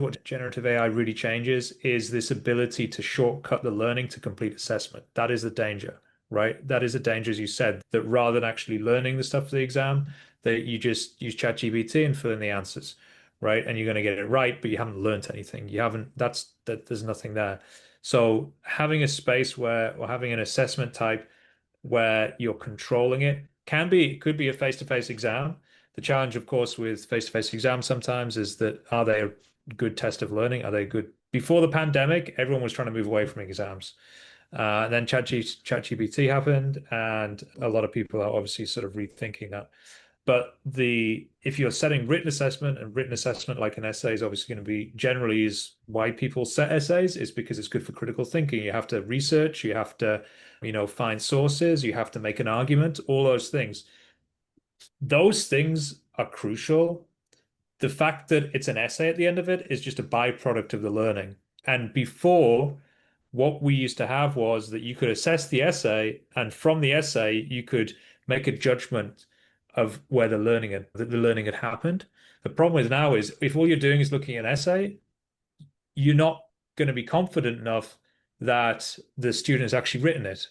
what generative AI really changes is this ability to shortcut the learning to complete assessment. That is the danger, right? That is a danger, as you said, that rather than actually learning the stuff for the exam, that you just use ChatGPT and fill in the answers, right? And you're going to get it right, but you haven't learned anything. You haven't, there's nothing there. So having a space where, or having an assessment type where you're controlling it could be a face-to-face exam. The challenge, of course, with face-to-face exams sometimes is that are they a good test of learning? Are they good? Before the pandemic, everyone was trying to move away from exams. And then ChatGPT happened, and a lot of people are obviously sort of rethinking that. But if you're setting written assessment, and written assessment like an essay is obviously going to be generally is why people set essays is because it's good for critical thinking. You have to research, you have to, find sources, you have to make an argument, all those things. Those things are crucial. The fact that it's an essay at the end of it is just a byproduct of the learning. And before, what we used to have was that you could assess the essay, and from the essay, you could make a judgment of where the learning had happened. The problem with now is if all you're doing is looking at an essay, you're not going to be confident enough that the student has actually written it.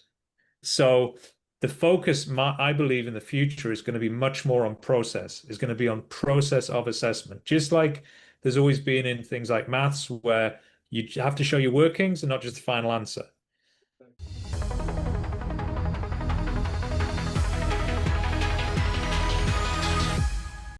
So the focus, I believe, in the future is going to be much more on process, is going to be on process of assessment. Just like there's always been in things like maths where you have to show your workings and not just the final answer.